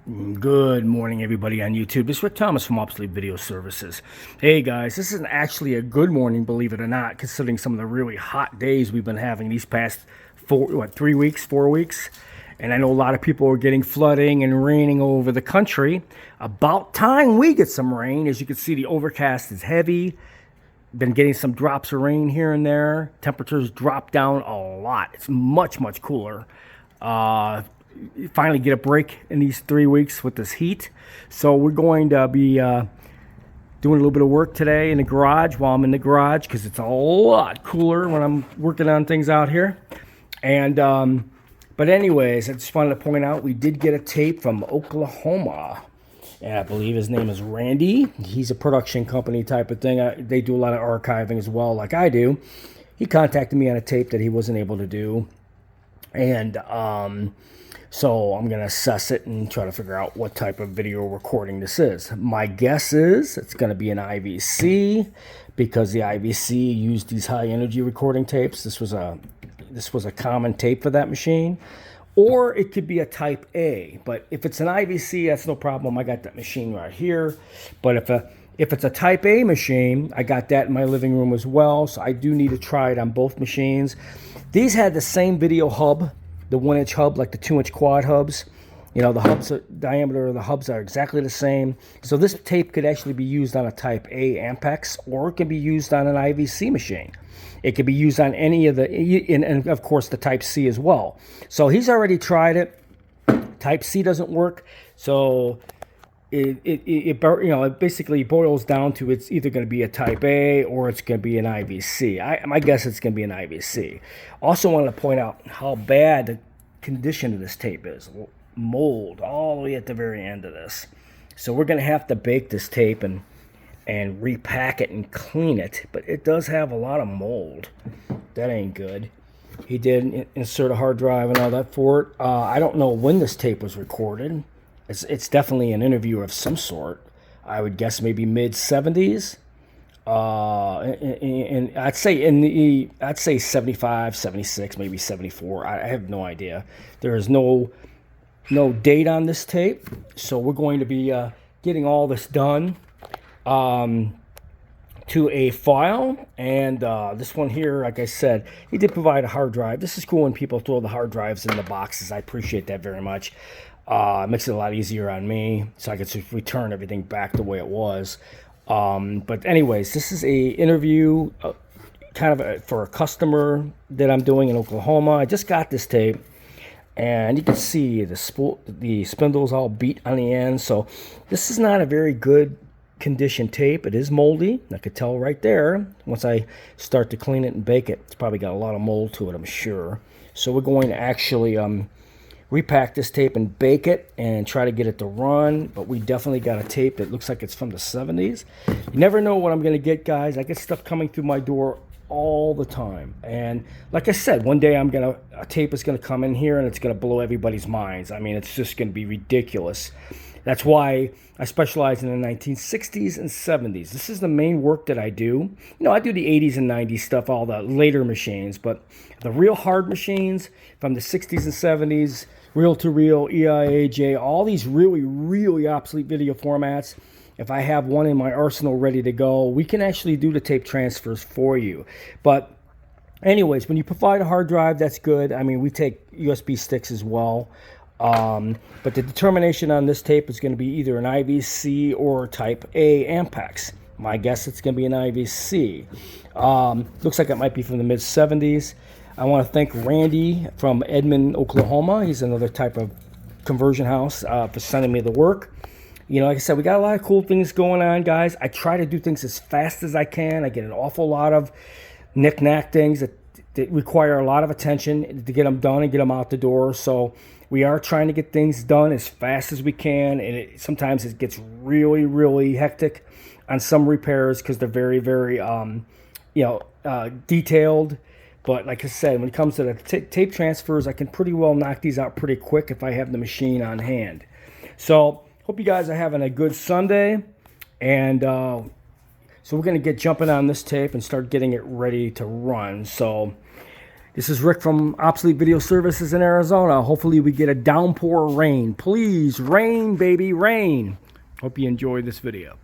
Good morning, everybody on YouTube. This is Rick Thomas from Obsolete Video Services. Hey, guys, this isn't actually a good morning, believe it or not, considering some of the really hot days we've been having these past 3 weeks, 4 weeks. And I know a lot of people are getting flooding and raining all over the country. About time we get some rain. As you can see, the overcast is heavy. Been getting some drops of rain here and there. Temperatures drop down a lot. It's much, much cooler. Finally get a break in these 3 weeks with this heat. So we're going to be doing a little bit of work today in the garage while I'm in the garage because it's a lot cooler when I'm working on things out here. And but anyways, I just wanted to point out we did get a tape from Oklahoma. And I believe his name is Randy. He's a production company type of thing. They do a lot of archiving as well, like I do. He contacted me on a tape that he wasn't able to do. And so I'm going to assess it and try to figure out what type of video recording this is. My guess is it's going to be an IVC because the IVC used these high energy recording tapes. This was a common tape for that machine. Or it could be a type A. But if it's an IVC, that's no problem. I got that machine right here. But if it's a type A machine, I got that in my living room as well. So I do need to try it on both machines. These had the same video hub, the 1-inch hub, like the 2-inch quad hubs. You know, the hubs, diameter of the hubs are exactly the same. So this tape could actually be used on a type A Ampex, or it can be used on an IVC machine. It could be used on any of the, and of course the type C as well. So he's already tried it. Type C doesn't work. So it basically boils down to it's either going to be a type A or it's going to be an IVC. My guess it's going to be an IVC. Also wanted to point out how bad the condition of this tape is. Mold all the way at the very end of this. So we're going to have to bake this tape and repack it and clean it. But it does have a lot of mold. That ain't good. He did insert a hard drive and all that for it. I don't know when this tape was recorded. It's definitely an interview of some sort. I would guess maybe mid-70s. And I'd say 75, 76, maybe 74. I have no idea. There is no date on this tape. So we're going to be getting all this done to a file. And this one here, like I said, he did provide a hard drive. This is cool when people throw the hard drives in the boxes. I appreciate that very much. It makes it a lot easier on me, so I can just return everything back the way it was. But anyways, this is a interview for a customer that I'm doing in Oklahoma. I just got this tape, and you can see the spindle's all beat on the end. So this is not a very good condition tape. It is moldy. I could tell right there once I start to clean it and bake it. It's probably got a lot of mold to it, I'm sure. So we're going to actually repack this tape and bake it and try to get it to run. But we definitely got a tape that looks like it's from the 70s. You never know what I'm going to get, guys. I get stuff coming through my door all the time. And like I said, one day a tape is going to come in here and it's going to blow everybody's minds. I mean, it's just going to be ridiculous. That's why I specialize in the 1960s and 70s. This is the main work that I do. You know, I do the 80s and 90s stuff, all the later machines, but the real hard machines from the 60s and 70s, reel-to-reel, EIAJ, all these really, really obsolete video formats. If I have one in my arsenal ready to go, we can actually do the tape transfers for you. But anyways, when you provide a hard drive, that's good. I mean, we take USB sticks as well. But the determination on this tape is going to be either an IVC or type A Ampex. My guess it's going to be an IVC. Looks like it might be from the mid-70s. I want to thank Randy from Edmond, Oklahoma. He's another type of conversion house for sending me the work. You know, like I said, we got a lot of cool things going on, guys. I try to do things as fast as I can. I get an awful lot of knick-knack things that require a lot of attention to get them done and get them out the door. So we are trying to get things done as fast as we can. And sometimes it gets really, really hectic on some repairs because they're very, very, detailed. But like I said, when it comes to the tape transfers, I can pretty well knock these out pretty quick if I have the machine on hand. So hope you guys are having a good Sunday. And so we're going to get jumping on this tape and start getting it ready to run. So This is Rick from Obsolete Video Services in Arizona. Hopefully we get a downpour of rain. Please, rain, baby, rain. Hope you enjoy this video.